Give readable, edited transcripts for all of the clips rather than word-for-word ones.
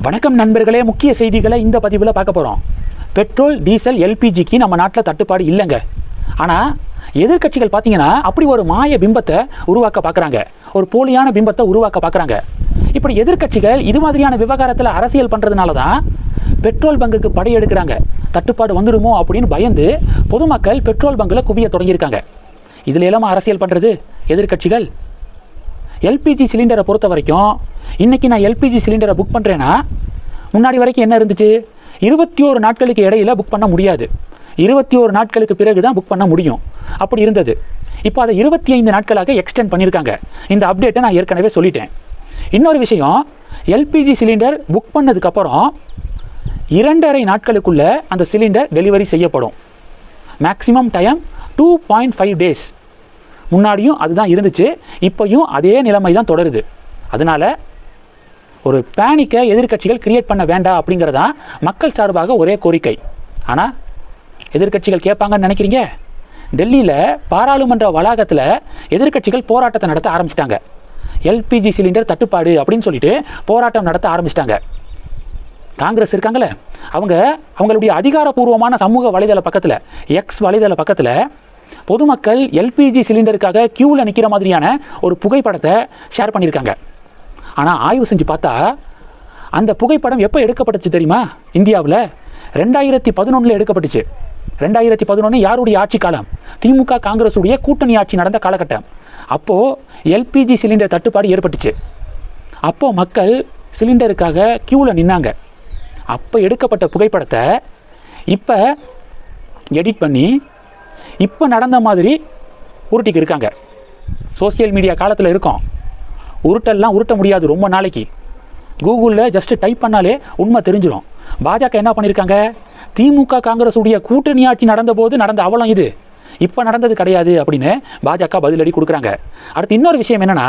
வணக்கம் நண்பர்களே, முக்கிய செய்திகளை இந்த பதிவில் பார்க்க போகிறோம். பெட்ரோல், டீசல், எல்பிஜிக்கு நம்ம நாட்டில் தட்டுப்பாடு இல்லைங்க. ஆனால் எதிர்கட்சிகள் பார்த்தீங்கன்னா அப்படி ஒரு மாய பிம்பத்தை உருவாக்க பார்க்குறாங்க, ஒரு போலியான பிம்பத்தை உருவாக்க பார்க்குறாங்க. இப்படி எதிர்கட்சிகள் இது மாதிரியான விவகாரத்தில் அரசியல் பண்ணுறதுனால தான் பெட்ரோல் பங்குக்கு படையெடுக்கிறாங்க. தட்டுப்பாடு வந்துடுமோ அப்படின்னு பயந்து பொதுமக்கள் பெட்ரோல் பங்கில் குவிய தொடங்கியிருக்காங்க. இதில் எல்லாமே அரசியல் பண்ணுறது எதிர்கட்சிகள். எல்பிஜி சிலிண்டரை பொறுத்த வரைக்கும் இன்றைக்கி நான் எல்பிஜி சிலிண்டரை புக் பண்ணுறேன்னா முன்னாடி வரைக்கும் என்ன இருந்துச்சு, 21 நாட்களுக்கு இடையில் புக் பண்ண முடியாது, 21 நாட்களுக்கு பிறகு தான் புக் பண்ண முடியும், அப்படி இருந்தது. இப்போ அதை 25 நாட்களாக எக்ஸ்டெண்ட் பண்ணியிருக்காங்க. இந்த அப்டேட்டை நான் ஏற்கனவே சொல்லிட்டேன். இன்னொரு விஷயம், எல்பிஜி சிலிண்டர் புக் பண்ணதுக்கப்புறம் 2.5 நாட்களுக்குள்ளே அந்த சிலிண்டர் டெலிவரி செய்யப்படும். Maximum time 2.5 days. முன்னாடியும் அதுதான் இருந்துச்சு, இப்போயும் அதே நிலைமை தான் தொடருது. அதனால் ஒரு பேனிக்கை எதிர்கட்சிகள் கிரியேட் பண்ண வேண்டாம் அப்படிங்கிறதான் மக்கள் சார்பாக ஒரே கோரிக்கை. ஆனால் எதிர்கட்சிகள் கேட்பாங்கன்னு நினைக்கிறீங்க? டெல்லியில் பாராளுமன்ற வளாகத்தில் எதிர்கட்சிகள் போராட்டத்தை நடத்த ஆரம்பிச்சிட்டாங்க. எல்பிஜி சிலிண்டர் தட்டுப்பாடு அப்படின்னு சொல்லிட்டு போராட்டம் நடத்த ஆரம்பிச்சிட்டாங்க. காங்கிரஸ் இருக்காங்களே, அவங்களுடைய அதிகாரப்பூர்வமான சமூக வலைதள பக்கத்தில், எக்ஸ் வலைதள பக்கத்தில் பொதுமக்கள் எல்பிஜி சிலிண்டருக்காக கியூவில் நிற்கிற மாதிரியான ஒரு புகைப்படத்தை ஷேர் பண்ணியிருக்காங்க. ஆனால் ஆய்வு செஞ்சு பார்த்தா அந்த புகைப்படம் எப்போ எடுக்கப்பட்டுச்சு தெரியுமா? இந்தியாவில் 2011 எடுக்கப்பட்டுச்சு. 2011 யாருடைய ஆட்சி காலம்? திமுக காங்கிரஸுடைய கூட்டணி ஆட்சி நடந்த காலகட்டம். அப்போது எல்பிஜி சிலிண்டர் தட்டுப்பாடு ஏற்பட்டுச்சு. அப்போது மக்கள் சிலிண்டருக்காக கியூவில் நின்னாங்க. அப்போ எடுக்கப்பட்ட புகைப்படத்தை இப்போ எடிட் பண்ணி இப்போ நடந்த மாதிரி உருட்டிக்கு இருக்காங்க. சோசியல் மீடியா காலத்தில் இருக்கோம், உருட்டெல்லாம் உருட்ட முடியாது ரொம்ப நாளைக்கு. கூகுளில் ஜஸ்ட்டு டைப் பண்ணாலே உண்மை தெரிஞ்சிடும். பாஜக என்ன பண்ணியிருக்காங்க, திமுக காங்கிரஸுடைய கூட்டணி ஆட்சி நடந்தபோது நடந்த அவலம் இது, இப்போ நடந்தது கிடையாது அப்படின்னு பாஜக பதிலடி கொடுக்குறாங்க. அடுத்து இன்னொரு விஷயம் என்னென்னா,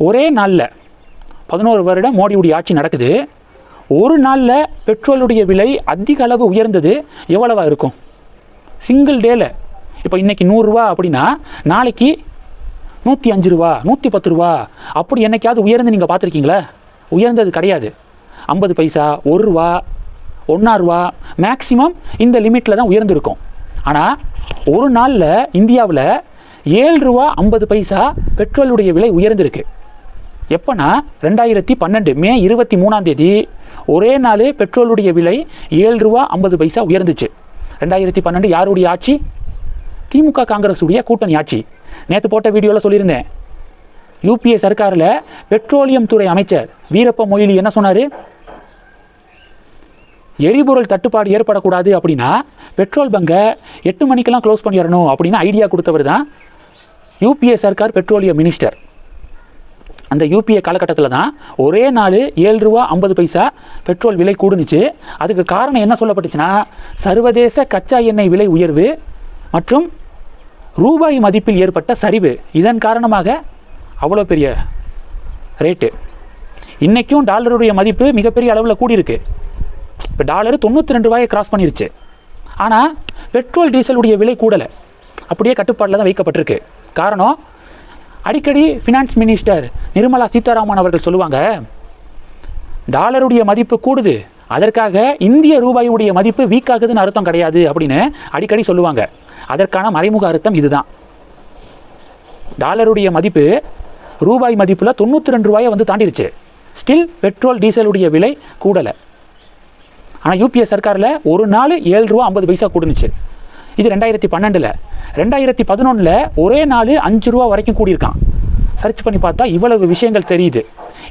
ஒரே நாளில் 11 வருடம் மோடியுடைய ஆட்சி நடக்குது. ஒரு நாளில் பெட்ரோலுடைய விலை அதிக அளவு உயர்ந்தது எவ்வளவா இருக்கும்? சிங்கிள் டேல இப்போ இன்றைக்கி 100 ரூபா அப்படின்னா நாளைக்கு 105 ரூபா, 110 ரூபா, அப்படி என்னைக்காவது உயர்ந்து நீங்கள் பார்த்துருக்கீங்களா? உயர்ந்தது கிடையாது. 50 பைசா, 1 ரூபா, 1 ரூபா, மேக்ஸிமம் இந்த லிமிட்டில் தான் உயர்ந்திருக்கும். ஆனால் ஒரு நாளில் இந்தியாவில் 7 ரூபா 50 பைசா பெட்ரோலுடைய விலை உயர்ந்திருக்கு. எப்போனா 2012 மே 23ஆம் தேதி ஒரே நாள் பெட்ரோலுடைய விலை 7 ரூபா 50 பைசா உயர்ந்துச்சு. 2012 யாருடைய ஆட்சி? திமுக காங்கிரஸுடைய கூட்டணி ஆட்சி. நேற்று போட்ட வீடியோவில் சொல்லியிருந்தேன், யூபிஏ சர்க்காரில் பெட்ரோலியம் துறை அமைச்சர் வீரப்ப மொய்லி என்ன சொன்னார், எரிபொருள் தட்டுப்பாடு ஏற்படக்கூடாது அப்படின்னா பெட்ரோல் பங்கை 8 மணிக்கெல்லாம் க்ளோஸ் பண்ணிடணும் அப்படின்னு ஐடியா கொடுத்தவர் தான் யூபிஏ சர்க்கார் பெட்ரோலியம் மினிஸ்டர். அந்த யூபிஏ காலகட்டத்தில் தான் ஒரே நாள் 7 ரூபா 50 பைசா பெட்ரோல் விலை கூடுனுச்சு. அதுக்கு காரணம் என்ன சொல்லப்பட்டுச்சுன்னா, சர்வதேச கச்சா எண்ணெய் விலை உயர்வு மற்றும் ரூபாய் மதிப்பில் ஏற்பட்ட சரிவு. இதன் காரணமாக அவ்வளோ பெரிய ரேட்டு. இன்றைக்கும் டாலருடைய மதிப்பு மிகப்பெரிய அளவில் கூடியிருக்கு. இப்போ டாலரு 92 ரூபாயை கிராஸ் பண்ணிருச்சு. ஆனால் பெட்ரோல் டீசலுடைய விலை கூடலை, அப்படியே கட்டுப்பாட்டில் தான் வைக்கப்பட்டிருக்கு. காரணம், அடிக்கடி ஃபினான்ஸ் மினிஸ்டர் நிர்மலா சீதாராமன் அவர்கள் சொல்லுவாங்க, டாலருடைய மதிப்பு கூடுது, அதற்காக இந்திய ரூபாயுடைய மதிப்பு வீக் ஆகுதுன்னு அர்த்தம் கிடையாது அப்படின்னு அடிக்கடி சொல்லுவாங்க. அதற்கான மறைமுக அர்த்தம் இதுதான். டாலருடைய மதிப்பு ரூபாய் மதிப்பில் 92 ரூபாயை வந்து தாண்டிடுச்சு. ஸ்டில் பெட்ரோல் டீசலுடைய விலை கூடலை. ஆனால் யூபிஏ சர்க்காரில் ஒரு நாள் 7 ரூபா 50 பைசா கூடுனுச்சு. இது 2012. 2011 ஒரே நாள் 5 ரூபா வரைக்கும் கூடியிருக்கான். சர்ச் பண்ணி பார்த்தா இவ்வளவு விஷயங்கள் தெரியுது.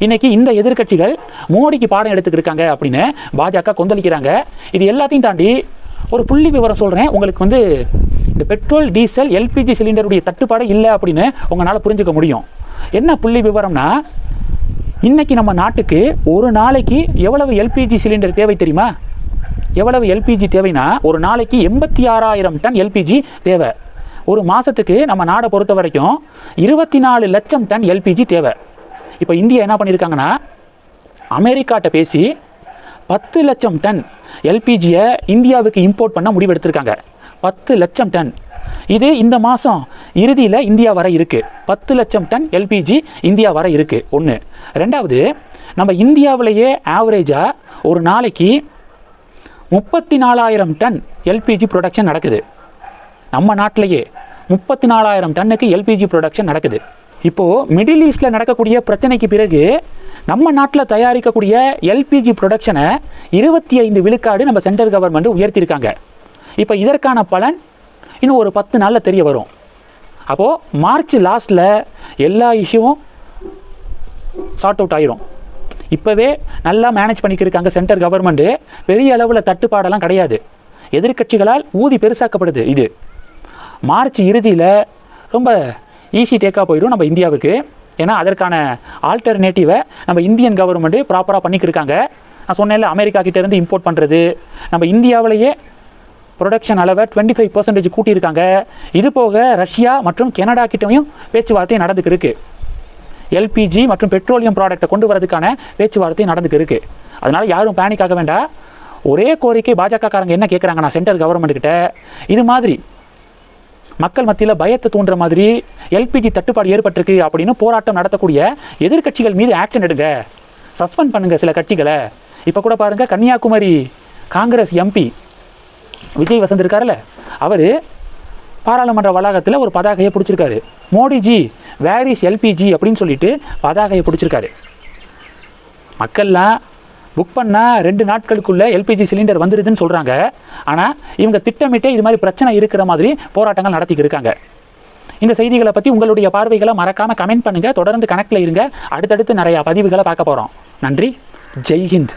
இன்றைக்கி இந்த எதிர்கட்சிகள் மோடிக்கு பாடம் எடுத்துக்கிருக்காங்க அப்படின்னு பாஜக கொந்தளிக்கிறாங்க. இது எல்லாத்தையும் தாண்டி ஒரு புள்ளி விவரம் சொல்கிறேன் உங்களுக்கு. இந்த பெட்ரோல், டீசல், எல்பிஜி சிலிண்டருடைய தட்டுப்பாடு இல்லை அப்படின்னு உங்களால் புரிஞ்சுக்க முடியும். என்ன புள்ளி விவரம்னா, இன்றைக்கி நம்ம நாட்டுக்கு ஒரு நாளைக்கு எவ்வளவு எல்பிஜி சிலிண்டர் தேவை தெரியுமா? எவ்வளவு எல்பிஜி தேவைன்னா, ஒரு நாளைக்கு 86,000 டன் எல்பிஜி தேவை. ஒரு மாதத்துக்கு நம்ம நாடை பொறுத்த வரைக்கும் 24 லட்சம் டன் எல்பிஜி தேவை. இப்போ இந்தியா என்ன பண்ணியிருக்காங்கன்னா, அமெரிக்காட்ட பேசி 10 லட்சம் டன் எல்பிஜியை இந்தியாவுக்கு இம்போர்ட் பண்ண முடிவெடுத்திருக்காங்க. 10 லட்சம் டன். இது இந்த மாதம் இறுதியில் இந்தியா வர இருக்குது. 10 லட்சம் டன் எல்பிஜி இந்தியா வர இருக்குது. ஒன்று. ரெண்டாவது, நம்ம இந்தியாவிலேயே ஆவரேஜாக ஒரு நாளைக்கு 34,000 டன் எல்பிஜி ப்ரொடக்ஷன் நடக்குது. நம்ம நாட்டிலேயே 34,000 டன்னுக்கு எல்பிஜி ப்ரொடக்ஷன் நடக்குது. இப்போது மிடில் ஈஸ்டில் நடக்கக்கூடிய பிரச்சனைக்கு பிறகு நம்ம நாட்டில் தயாரிக்கக்கூடிய எல்பிஜி ப்ரொடக்ஷனை 25 விழுக்காடு நம்ம சென்ட்ரல் கவர்மெண்ட் உயர்த்தியிருக்காங்க. இப்போ இதற்கான பலன் இன்னும் ஒரு 10 நாளில் தெரிய வரும். அப்போது மார்ச் லாஸ்ட்டில் எல்லா இஷ்யூவும் சார்ட் அவுட் ஆயிரும். இப்போவே நல்லா மேனேஜ் பண்ணிக்கிருக்காங்க சென்ட்ரல் கவர்மெண்ட்டு. பெரிய அளவில் தட்டுப்பாடெல்லாம் கிடையாது. எதிர்கட்சிகளால் ஊதி பெருசாக்கப்படுது. இது மார்ச் இறுதியில் ரொம்ப ஈஸி டேக்காக போயிடும் நம்ம இந்தியாவுக்கு. ஏன்னா அதற்கான ஆல்டர்னேட்டிவை நம்ம இந்தியன் கவர்மெண்ட்டு ப்ராப்பராக பண்ணிக்கிருக்காங்க. நான் சொன்னேன்ல, அமெரிக்கா கிட்டேருந்து இம்போர்ட் பண்ணுறது, நம்ம இந்தியாவிலேயே ப்ரொடக்ஷன் அளவை 25% கூட்டியிருக்காங்க. இது போக ரஷ்யா மற்றும் கனடா கிட்டையும் பேச்சுவார்த்தை நடந்துக்கிருக்கு. எல்பிஜி மற்றும் பெட்ரோலியம் ப்ராடக்டை கொண்டு வரதுக்கான பேச்சுவார்த்தை நடந்துக்கிருக்கு. அதனால் யாரும் பேனிக் ஆக வேண்டாம். ஒரே கோரிக்கை பாஜகக்காரங்க என்ன கேட்குறாங்கன்னா சென்ட்ரல் கவர்மெண்ட்டுக்கிட்ட, இது மாதிரி மக்கள் மத்தியில் பயத்தை தூண்டுற மாதிரி எல்பிஜி தட்டுப்பாடு ஏற்பட்டிருக்கு அப்படின்னு போராட்டம் நடத்தக்கூடிய எதிர்கட்சிகள் மீது ஆக்ஷன் எடுங்க, சஸ்பெண்ட் பண்ணுங்க சில கட்சிகளை. இப்போ கூட பாருங்கள், கன்னியாகுமரி காங்கிரஸ் எம்பி விஜய் வசந்த் இருக்காருல்ல, அவர் பாராளுமன்ற வளாகத்தில் ஒரு பதாகையை பிடிச்சிருக்காரு. மோடிஜி வேர் இஸ் எல்பிஜி அப்படின்னு சொல்லிட்டு பதாகையை பிடிச்சிருக்காரு. மக்கள்லாம் புக் பண்ணால் 2 நாட்களுக்குள்ளே எல்பிஜி சிலிண்டர் வந்துடுதுன்னு சொல்கிறாங்க. ஆனால் இவங்க திட்டமிட்டே இது மாதிரி பிரச்சனை இருக்கிற மாதிரி போராட்டங்கள் நடத்திக்கிட்டு இருக்காங்க. இந்த செய்திகளை பற்றி உங்களுடைய பார்வைகளை மறக்காமல் கமெண்ட் பண்ணுங்கள். தொடர்ந்து கனெக்டில் இருங்க. அடுத்தடுத்து நிறையா பதிவுகளை பார்க்க போகிறோம். நன்றி. ஜெய்ஹிந்த்.